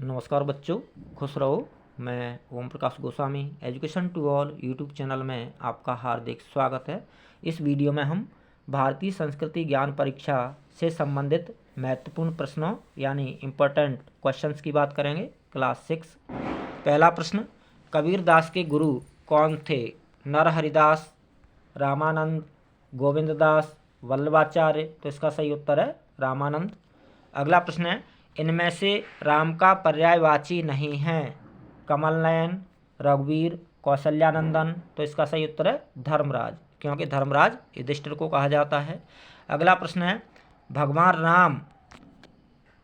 नमस्कार बच्चों, खुश रहो। मैं Om Prakash Goswami education to all YouTube channel में आपका हार्दिक स्वागत है। इस वीडियो में हम भारतीय संस्कृति ज्ञान परीक्षा से संबंधित महत्वपूर्ण प्रश्नों यानी इम्पोर्टेंट क्वेश्चंस की बात करेंगे। क्लास 6। पहला प्रश्न, कबीर दास के गुरु कौन थे? नरहरिदास, रामानंद, गोविंद दास, वल्लभाचार्य। तो इसका सही उत्तर है रामानंद। अगला प्रश्न है, इनमें से राम का पर्यायवाची नहीं है? कमल नयन, रघुवीर, कौशल्यानंदन। तो इसका सही उत्तर है धर्मराज, क्योंकि धर्मराज युधिष्ठिर को कहा जाता है। अगला प्रश्न है, भगवान राम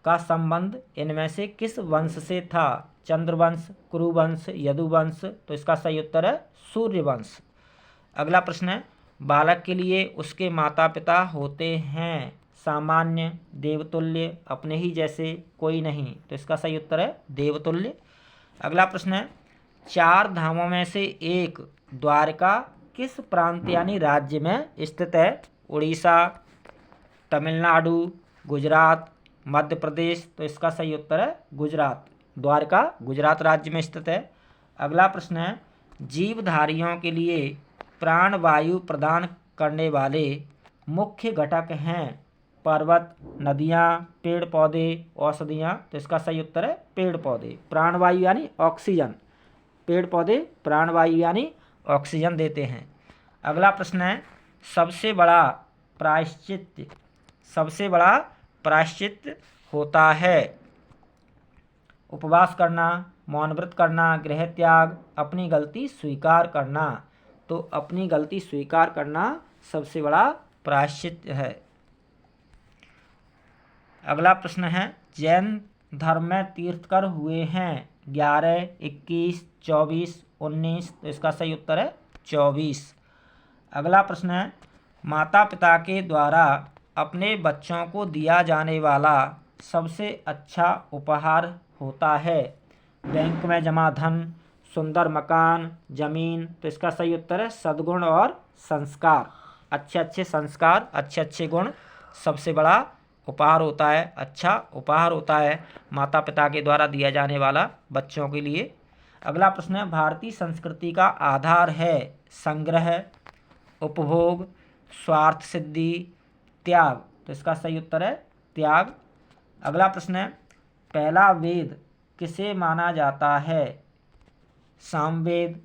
का संबंध इनमें से किस वंश से था? चंद्रवंश, कुरुवंश, यदुवंश। तो इसका सही उत्तर है सूर्यवंश। अगला प्रश्न है, बालक के लिए उसके माता पिता होते हैं? सामान्य, देवतुल्य, अपने ही जैसे, कोई नहीं। तो इसका सही उत्तर है देवतुल्य। अगला प्रश्न है, चार धामों में से एक द्वारका किस प्रांत यानी राज्य में स्थित है? उड़ीसा, तमिलनाडु, गुजरात, मध्य प्रदेश। तो इसका सही उत्तर है गुजरात। द्वारका गुजरात राज्य में स्थित है। अगला प्रश्न है, जीवधारियों के लिए प्राणवायु प्रदान करने वाले मुख्य घटक हैं? पर्वत, नदियाँ, पेड़ पौधे, औषधियाँ। तो इसका सही उत्तर है पेड़ पौधे। प्राणवायु यानी ऑक्सीजन, पेड़ पौधे प्राणवायु यानी ऑक्सीजन देते हैं। अगला प्रश्न है, सबसे बड़ा प्रायश्चित होता है? उपवास करना, मौन व्रत करना, गृह त्याग, अपनी गलती स्वीकार करना। तो अपनी गलती स्वीकार करना सबसे बड़ा प्रायश्चित है। अगला प्रश्न है, जैन धर्म में तीर्थकर हुए हैं? 11, 21, 24, 19। तो इसका सही उत्तर है 24। अगला प्रश्न है, माता पिता के द्वारा अपने बच्चों को दिया जाने वाला सबसे अच्छा उपहार होता है? बैंक में जमा धन, सुंदर मकान, जमीन। तो इसका सही उत्तर है सद्गुण और संस्कार। अच्छे अच्छे संस्कार, अच्छे अच्छे गुण सबसे बड़ा उपहार होता है, अच्छा उपहार होता है माता पिता के द्वारा दिया जाने वाला बच्चों के लिए। अगला प्रश्न है, भारतीय संस्कृति का आधार है? संग्रह, उपभोग, स्वार्थ सिद्धि, त्याग। तो इसका सही उत्तर है त्याग। अगला प्रश्न है, पहला वेद किसे माना जाता है? सामवेद,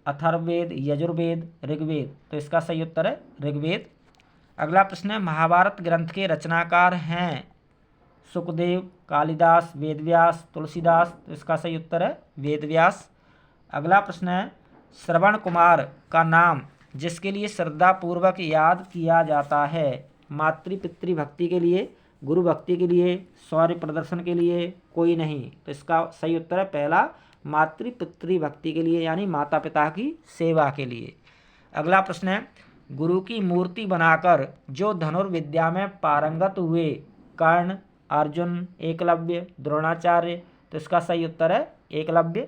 अथर्ववेद, यजुर्वेद, ऋग्वेद। तो इसका सही उत्तर है ऋग्वेद। अगला प्रश्न है, महाभारत ग्रंथ के रचनाकार हैं? सुखदेव, कालिदास, वेदव्यास, तुलसीदास। तो इसका सही उत्तर है वेदव्यास। अगला प्रश्न है, श्रवण कुमार का नाम जिसके लिए श्रद्धापूर्वक याद किया जाता है? मातृ पितृ भक्ति के लिए, गुरु भक्ति के लिए, शौर्य प्रदर्शन के लिए, कोई नहीं। तो इसका सही उत्तर है पहला, मातृ पितृ भक्ति के लिए यानी माता पिता की सेवा के लिए। अगला प्रश्न है, गुरु की मूर्ति बनाकर जो धनुर्विद्या में पारंगत हुए? कर्ण, अर्जुन, एकलव्य, द्रोणाचार्य। तो इसका सही उत्तर है एकलव्य।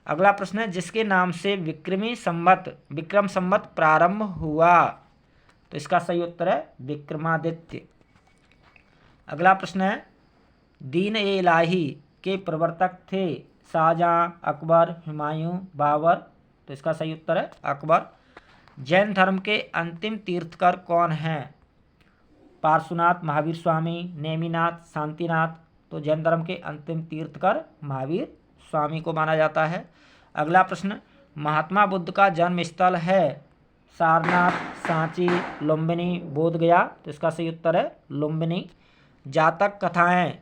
अगला प्रश्न है, जिसके नाम से विक्रम संवत प्रारंभ हुआ? तो इसका सही उत्तर है विक्रमादित्य। अगला प्रश्न है, दीन ए इलाही के प्रवर्तक थे? शाहजहां, अकबर, हुमायूं, बाबर। तो इसका सही उत्तर है अकबर। जैन धर्म के अंतिम तीर्थकर कौन हैं? पार्श्वनाथ, महावीर स्वामी, नेमिनाथ, शांतिनाथ। तो जैन धर्म के अंतिम तीर्थकर महावीर स्वामी को माना जाता है। अगला प्रश्न, महात्मा बुद्ध का जन्म स्थल है? सारनाथ, सांची, लुम्बिनी, बोधगया। तो इसका सही उत्तर है लुम्बिनी। जातक कथाएं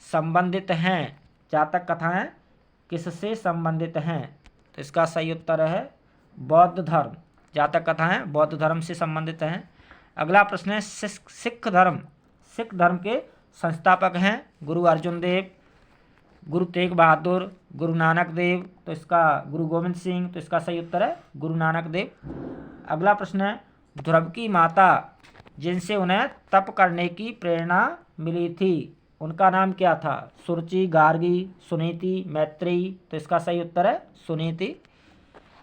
संबंधित हैं? जातक कथाएं किससे संबंधित हैं? तो इसका सही उत्तर है बौद्ध धर्म। जातक कथाएं बौद्ध धर्म से संबंधित हैं। अगला प्रश्न है, सिख धर्म के संस्थापक हैं? गुरु अर्जुन देव, गुरु तेग बहादुर, गुरु नानक देव। तो इसका गुरु गोविंद सिंह। तो इसका सही उत्तर है गुरु नानक देव। अगला प्रश्न है, ध्रुव की माता जिनसे उन्हें तप करने की प्रेरणा मिली थी, उनका नाम क्या था? सुरुचि, गार्गी, सुनीति, मैत्रेयी। तो इसका सही उत्तर है सुनीति।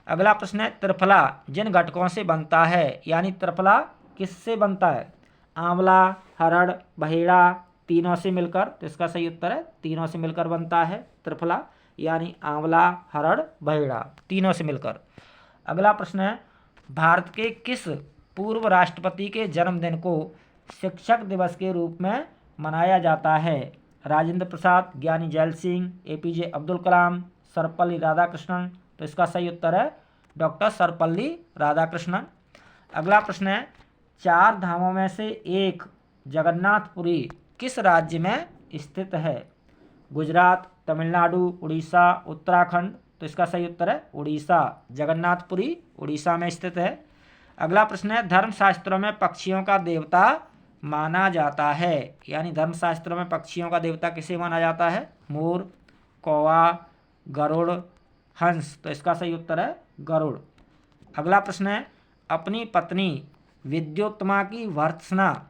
अगला प्रश्न है, त्रिफला जिन घटकों से बनता है यानी त्रिफला किससे बनता है? आंवला, हरड़, बहेड़ा, तीनों से मिलकर, तो इसका सही उत्तर है तीनों से मिलकर बनता है त्रिफला, यानी आंवला, हरड़, बहेड़ा, तीनों से मिलकर। अगला प्रश्न है, भारत के किस पूर्व राष्ट्रपति के जन्मदिन को शिक्षक दिवस के रूप में मनाया जाता है? राजेंद्र प्रसाद, ज्ञानी जैल सिंह, एपीजे अब्दुल कलाम, सर्वपल्ली राधाकृष्णन, तो इसका सही उत्तर है डॉक्टर सर्वपल्ली राधाकृष्णन। अगला प्रश्न है, चार धामों में से एक जगन्नाथपुरी किस राज्य में स्थित है? गुजरात, तमिलनाडु, उड़ीसा, उत्तराखंड, तो इसका सही उत्तर है उड़ीसा। जगन्नाथपुरी उड़ीसा में स्थित है। अगला प्रश्न है, धर्मशास्त्रों में पक्षियों का देवता माना जाता है, यानी धर्मशास्त्रों में पक्षियों का देवता किसे माना जाता है? मोर, कौवा, गरुड़, हंस, तो इसका सही उत्तर है गरुड़। अगला प्रश्न है, अपनी पत्नी विद्योत्तमा की भर्त्सना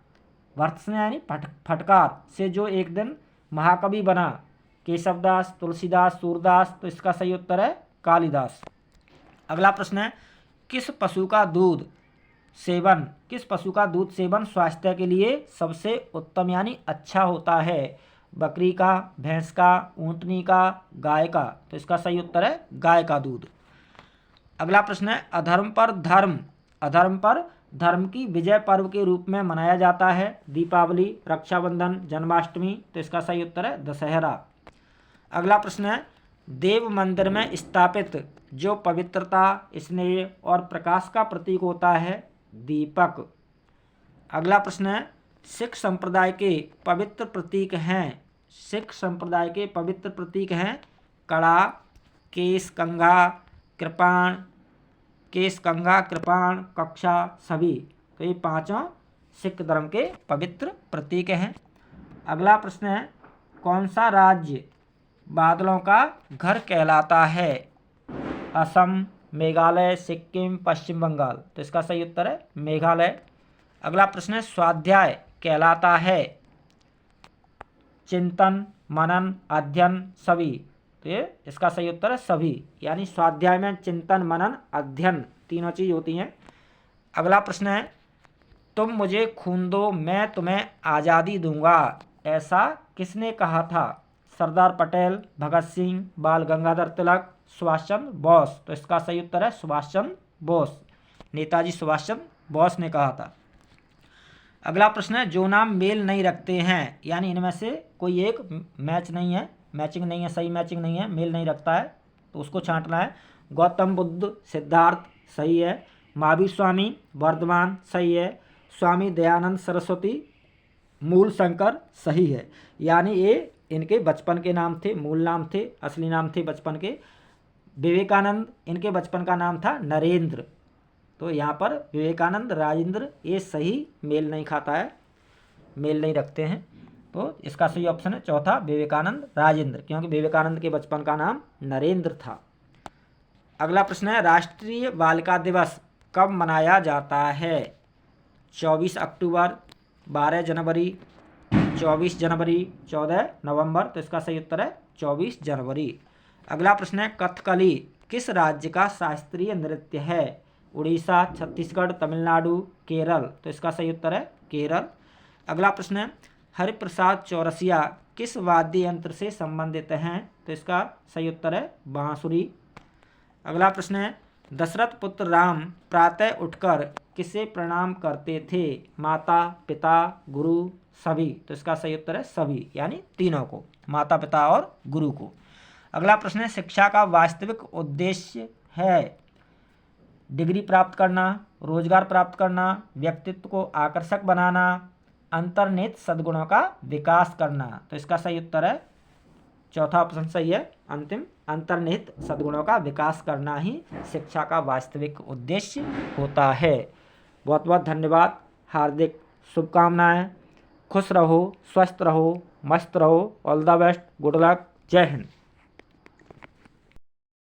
यानी फटकार से जो एक दिन महाकवि बना, केशवदास, तुलसीदास, सूरदास, तो इसका सही उत्तर है कालिदास। अगला प्रश्न है, किस पशु का दूध सेवन स्वास्थ्य के लिए सबसे उत्तम यानी अच्छा होता है? बकरी का, भैंस का, ऊंटनी का, गाय का, तो इसका सही उत्तर है गाय का दूध। अगला प्रश्न है, अधर्म पर धर्म की विजय पर्व के रूप में मनाया जाता है? दीपावली, रक्षाबंधन, जन्माष्टमी, तो इसका सही उत्तर है दशहरा। अगला प्रश्न है, देव मंदिर में स्थापित जो पवित्रता, स्नेह और प्रकाश का प्रतीक होता है? दीपक। अगला प्रश्न है, सिख संप्रदाय के पवित्र प्रतीक हैं कड़ा, केश कंघा, कृपाण, कक्षा, सभी, तो ये पांचों सिख धर्म के पवित्र प्रतीक हैं। अगला प्रश्न है, कौन सा राज्य बादलों का घर कहलाता है? असम, मेघालय, सिक्किम, पश्चिम बंगाल, तो इसका सही उत्तर है मेघालय। अगला प्रश्न है, स्वाध्याय कहलाता है चिंतन, मनन, अध्ययन, सभी, तो ये इसका सही उत्तर है सभी, यानी स्वाध्याय में चिंतन, मनन, अध्ययन तीनों चीज होती हैं। अगला प्रश्न है, तुम मुझे खून दो मैं तुम्हें आज़ादी दूंगा, ऐसा किसने कहा था? सरदार पटेल, भगत सिंह, बाल गंगाधर तिलक, सुभाष चंद्र बोस, तो इसका सही उत्तर है सुभाष चंद्र बोस। नेताजी सुभाष चंद्र बोस ने कहा था। अगला प्रश्न है, जो नाम मेल नहीं रखते हैं, यानी इनमें से कोई एक मैचिंग नहीं है, सही मैचिंग नहीं है, मेल नहीं रखता है, तो उसको छांटना है। गौतम बुद्ध, सिद्धार्थ, सही है। महावीर स्वामी, वर्धमान, सही है। स्वामी दयानंद सरस्वती, मूल शंकर, सही है। यानी ये इनके बचपन के नाम थे, मूल नाम थे, असली नाम थे बचपन के। विवेकानंद, इनके बचपन का नाम था नरेंद्र, तो यहाँ पर विवेकानंद, राजेंद्र, ये सही मेल नहीं खाता है, मेल नहीं रखते हैं, तो इसका सही ऑप्शन है चौथा विवेकानंद, राजेंद्र, क्योंकि विवेकानंद के बचपन का नाम नरेंद्र था। अगला प्रश्न है, राष्ट्रीय बालिका दिवस कब मनाया जाता है? 24 अक्टूबर, 12 जनवरी, 24 जनवरी, 14 नवंबर, तो इसका सही उत्तर है 24 जनवरी। अगला प्रश्न है, कथकली किस राज्य का शास्त्रीय नृत्य है? उड़ीसा, छत्तीसगढ़, तमिलनाडु, केरल, तो इसका सही उत्तर है केरल। अगला प्रश्न है, हरिप्रसाद चौरसिया किस वाद्य यंत्र से संबंधित हैं? तो इसका सही उत्तर है बांसुरी। अगला प्रश्न है, दशरथ पुत्र राम प्रातः उठकर किसे प्रणाम करते थे? माता, पिता, गुरु, सभी, तो इसका सही उत्तर है सभी, यानी तीनों को, माता, पिता और गुरु को। अगला प्रश्न है, शिक्षा का वास्तविक उद्देश्य है? डिग्री प्राप्त करना, रोजगार प्राप्त करना, व्यक्तित्व को आकर्षक बनाना, अंतर्निहित सद्गुणों का विकास करना, तो इसका सही उत्तर है चौथा ऑप्शन सही है अंतिम, अंतर्निहित सद्गुणों का विकास करना ही शिक्षा का वास्तविक उद्देश्य होता है। बहुत बहुत धन्यवाद, हार्दिक शुभकामनाएं, खुश रहो, स्वस्थ रहो, मस्त रहो, all the best, good luck, जय हिंद।